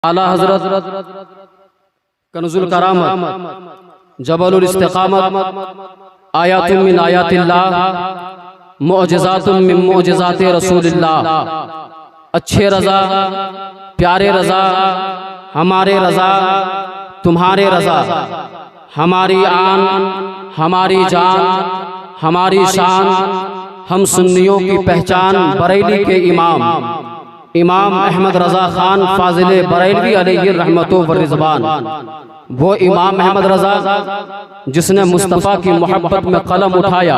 आला हजरत कनजुल करामत जबलुल इस्तिकामत आयातुम मिन आयातिल्लाह मुअजिज़ातुम मिन मुअजिज़ाति रसूलिल्लाह। अच्छे रज़ा प्यारे रज़ा हमारे रज़ा तुम्हारे रज़ा, हमारी आन हमारी जान हमारी शान, हम सुन्नियों की पहचान बरेली के इमाम इमाम अहमद रज़ा खान फाजिल बरेलवी अलैहि रहमतो व रिज़वान। वो इमाम अहमद रज़ा जिसने मुस्तफ़ा की मोहब्बत में कलम उठाया।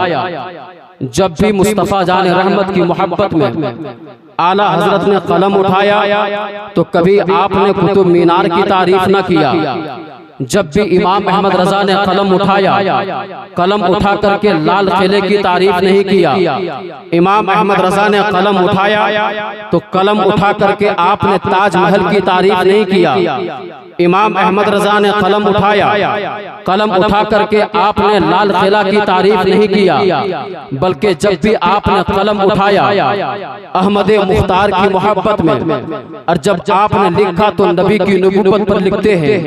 जब भी मुस्तफ़ा जान रहमत की मोहब्बत में आला हजरत ने कलम उठाया तो कभी आपने कुतुब मीनार की तारीफ न किया। जब भी इमाम अहमद रज़ा ने कलम उठाया, कलम उठा करके लाल किले की तारीफ नहीं किया। इमाम अहमद रज़ा ने कलम उठाया तो कलम उठा करके आपने ताजमहल की तारीफ नहीं किया। इमाम अहमद रज़ा ने कलम उठाया, कलम उठा करके आपने लाल किला की तारीफ नहीं किया, बल्कि जब भी आपने कलम उठाया अहमद मुख्तार की मोहब्बत में, और जब आपने लिखा तो नबी की नबूवत पर लिखते हैं,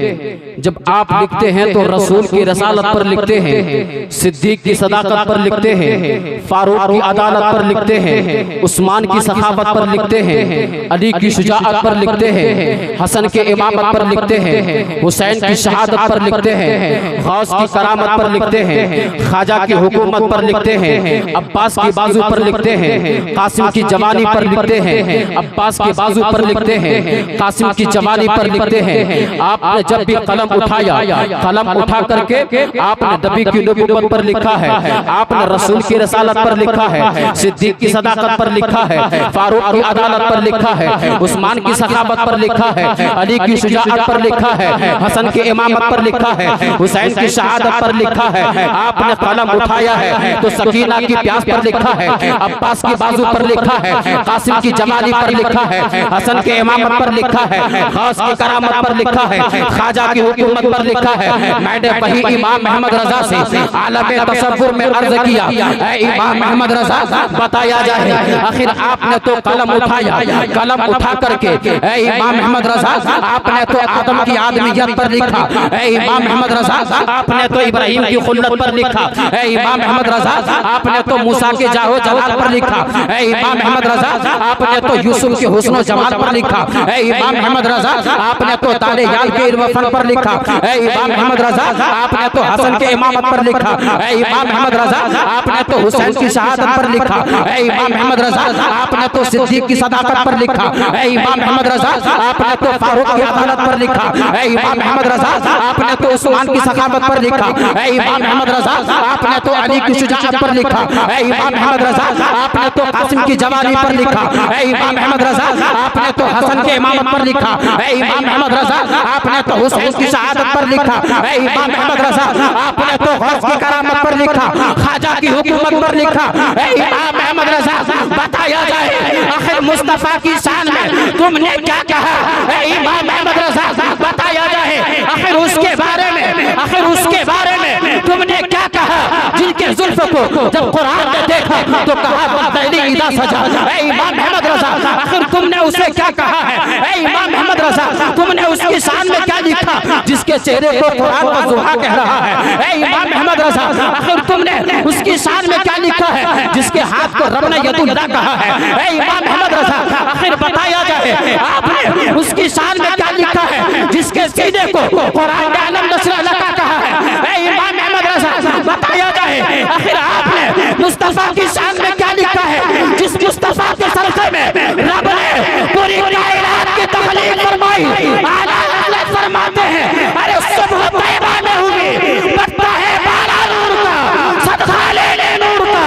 जब आप लिखते हैं तो रसूल की रसालत पर लिखते हैं, सिद्दीक की सदाकत पर लिखते हैं, फारूक की अदालत पर लिखते हैं, उस्मान की सखावत पर लिखते हैं, अली की शुजाअत पर लिखते हैं, हसन के इमामत पर लिखते हैं, हुसैन की शहादत पर लिखते हैं, गौस की करामत पर लिखते हैं, ख्वाजा की हुकूमत पर लिखते हैं, अब्बास की बाजू पर लिखते हैं, कासिम की जवानी पर लिखते हैं, अब्बास की बाजू पर लिखते हैं, कासिम की जवानी पर लिखते हैं। आपने जब भी कलम उठाया, कलम उठा करके आपने नबी की नबूवत पर लिखा है, आपने रसूल की रसालत पर लिखा है, सिद्दीक की सदाकत पर लिखा है, फारूक की अदालत पर लिखा है, उस्मान की सखावत पर लिखा है, अली की शुजाअत पर लिखा है, हसन की इमामत पर लिखा है, हुसैन की शहादत पर लिखा है। आपने कलम उठाया है तो सकीना की प्यास पर लिखा है, अब्बास की बाजू पर लिखा है, कासिम की जमाली पर लिखा है, हसन के इमामत पर लिखा है, गौस की करामत पर लिखा है, ख्वाजा की हुकूमत पर लिखा है। मैंने वही इमाम अहमद रज़ा से आलम तसव्वुर में अर्ज किया, ऐ इमाम अहमद रज़ा बताया जाए, आखिर आपने तो कलम उठाया, कलम उठा करके ऐ इमाम अहमद रज़ा आपने तो आदम की आदमियत पर लिखा, ऐ इमाम अहमद रज़ा आपने तो इब्राहिम की खुल्लत पर लिखा, ऐ इमाम अहमद रज़ा आपने तो मूसा के जाहो जलाल पर लिखा, ऐ इमाम अहमद रज़ा आपने तो यूसुफ के हुस्न जमाल पर लिखा, ऐ इमाम अहमद रज़ा आपने तो ताले याल के इल्म पर लिखा, ऐ इमाम अहमद रज़ा आपने तो हसन के इमामत पर लिखा, ऐ इमाम अहमद रज़ा आपने तो हुसैन की शहादत पर लिखा, ऐ इमाम अहमद रज़ा आपने तो सिद्दीक की सदाकत पर लिखा, ऐ इमाम अहमद रज़ा आपने तो फारूक की अदालत पर लिखा, ऐ इमाम अहमद रज़ा आपने तो उस्मान की सखावत पर लिखा, ऐ इमाम अहमद रज़ा आपने तो अली की शुजाअत पर लिखा, ऐ इमाम अहमद रज़ा आपने तो कासिम की जवानी पर लिखा, ऐ इमाम अहमद रज़ा आपने तो हसन के इमामत पर लिखा, ऐ इमाम अहमद रज़ा आपने तो हुसैन की शहादत पर लिखा, ऐ इमाम अहमद रज़ा आपने तो गौस की करामत पर लिखा, ख्वाजा की हुकूमत पर लिखा। ऐ इमाम अहमद रज़ा बताया जाए, आखिर मुस्तफ़ा की शान में तुमने क्या कहा? ऐ इमाम अहमद रज़ा बताया जाए, आखिर उसके बारे में, आखिर उसके बारे में तुमने क्या कहा? जिनके जुल्फ को जब कुरान ने देखा तो कहा बदली इदा सजा। ऐ इमाम अहमद रज़ा आखिर तुमने उसे क्या कहा है? ऐ इमाम अहमद रज़ा तुमने उसकी शान में क्या लिखा जिसके चेहरे को कुरान का ज़ुहा कह रहा है? ऐ इमाम अहमद रज़ा आखिर तुमने उसकी शान में क्या लिखा है जिसके हाथ को रब ने यदुल्लाह कहा है? ऐ इमाम अहमद रज़ा आखिर बताया जाए, आपने उसकी शान में क्या लिखा है जिसके सीने को कुरान का अलम नस्र लगा कहा है? ऐ इमाम अहमद रज़ा बताया जाए, आखिर आपने मुस्तफ़ा की शान में क्या लिखा है जिस मुस्तफ़ा के सदक़े में रब ने पूरी कायनात की तख़लीक़ फरमाई। आला हज़रत फरमाते हैं, अरे सुबह तैयबा में हुई बटता है बाला नूर का, सदक़ा लेने नूर का,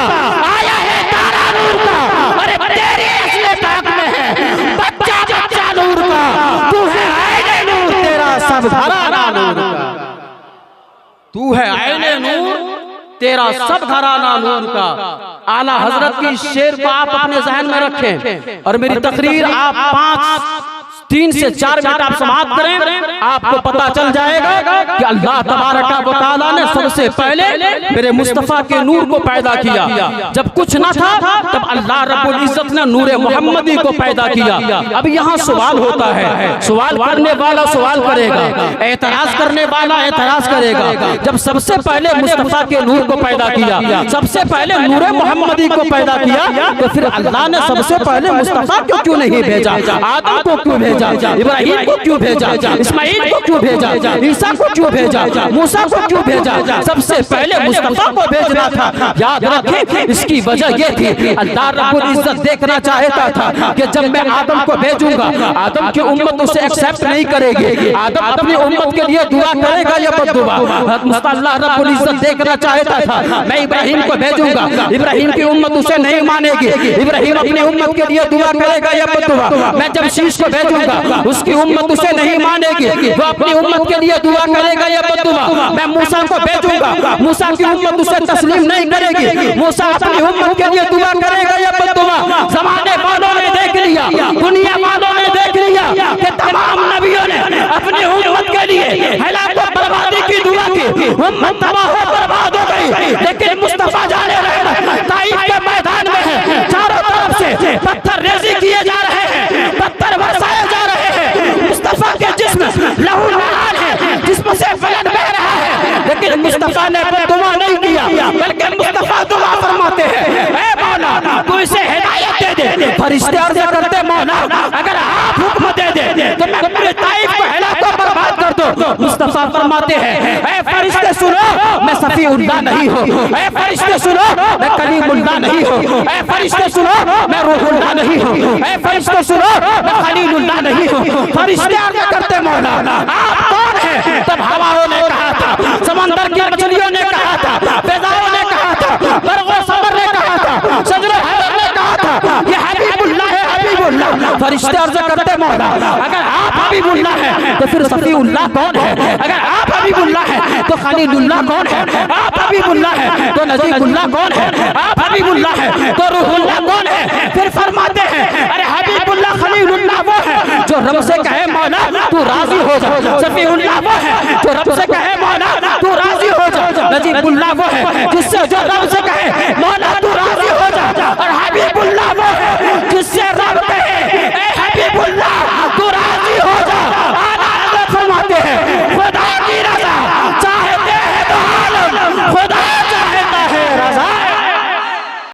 आया है तारा नूर का, अरे तेरी असले ताक में है बच्चा बच्चा नूर का, तू है आईने नूर तेरा सब घराना नूर का, तू है आईने नूर तेरा सब घराना नूर का। आला हजरत की शेर को आप अपने जहन में रखें और मेरी तकरीर आप 3 से 4 मिनट आप समाप्त करें, आपको पता चल जाएगा कि अल्लाह तबारक व तआला ने सबसे पहले मेरे मुस्तफा के नूर को पैदा किया। जब कुछ ना था तब अल्लाह रब्बुल इज्जत ने नूरे मोहम्मदी को पैदा किया। अब यहाँ सवाल होता है, सवाल करने वाला सवाल करेगा, एतराज करने वाला एतराज करेगा। जब सबसे पहले मुस्तफा के नूर को पैदा किया, सबसे पहले नूरे मोहम्मदी को पैदा किया, तो फिर अल्लाह ने सबसे पहले मुस्तफा को क्यों नहीं भेजा? आदम को क्यों भेजा? इब्राहिम को क्यों भेजा? इस्माइल को क्यों भेजा? ईसा को क्यों भेजा? मूसा को क्यों भेजा? सबसे पहले मुस्तफा को भेजना था। याद रखें, इसकी वजह यह थी अल्लाह रब्बुल इज्जत देखना चाहता था कि जब मैं आदम को भेजूंगा, आदम की उम्मत उसे एक्सेप्ट नहीं करेगी, आदम अपनी उम्मत के लिए दुआ करेगा या बद्दुआ। अल्लाह रब्बुल इज्जत देखना चाहता था मैं इब्राहिम को भेजूंगा, इब्राहिम की उम्मत उसे नहीं मानेगी, इब्राहिम अपनी उम्मत के लिए दुआ करेगा या बद्दुआ। मैं जब शीश को भेजूंगा, उसकी उम्मत उसे नहीं मानेगी, वो अपनी उम्मत के लिए दुआ करेगा या बद्दुआ। मैं मूसा को भेजूंगा, मूसा की उम्मत उसे तस्लीम नहीं करेगी, मूसा अपनी उम्मत के लिए दुआ करेगा या बद्दुआ। ज़माने वालों ने देख लिया, दुनिया वालों ने देख लिया कि तमाम नबियों ने अपनी उम्मत के लिए हलाकत और बर्बादी की दुआ की, उम्मत तबाह और बर्बाद हो गई। लेकिन मुस्तफा जाने रहे ताइफ के मैदान में है, चारों तरफ से पत्थर रेज़ी किए जा रहे हैं, पत्थर बरसाए जा रहे हैं। मुस्तफा के जिस्म लहू लहान है, जिस्म से फलक बह रहा है, लेकिन मुस्तफा ने दुआ नहीं किया, बल्कि मुस्तफा दुआ फरमाते हैं, ऐ मौला तू इसे हिदायत दे दे। फरिश्ते अर्ज़ करते मौला अगर आप हुक्म दे दे तो मैं पूरे ताइफ को हिलाक और बर्बाद कर दो। मुस्तफा फरमाते हैं, ऐ फरिश्ते सुनो, मैं सफीउल्लाह नहीं हूँ, ऐ फरिश्ते सुनो मैं कलीमुल्लाह नहीं हूँ, ऐ फरिश्ते सुनो मैं रूहुल्लाह नहीं हूँ, ऐ फरिश्ते सुनो मैं खलीलुल्लाह नहीं हूँ। फरिश्ते अर्ज़ करते मौला आप कौन है? तब हवाओं ने कहा था, समंदर की मछलियों ने कहा था, फिजाओं ने कहा था, बरगो समर ने कहा था, शजरे हैदर ने कहा था, ये हबीबुल्लाह है, हबीबुल्लाह। फरिश्ते अर्ज़ करते मौला अगर आप हबीबुल्लाह है तो फिर सफीउल्लाह कौन है? अगर आप हबीबुल्लाह है तो खलीलुल्लाह कौन है? आप हबीबुल्लाह है तो नजीबुल्लाह कौन है? आप हबीबुल्लाह है तो रूहुल्लाह कौन है? फिर फरमाते हैं, अरे हबीबुल्लाह खलीलुल्लाह वो है जो रब से कहे मौला तू राजी हो जा, सफीउल्लाह वो है जो रब से कहे मौला तू राजी हो जा, नजीबुल्लाह वो है जिससे जो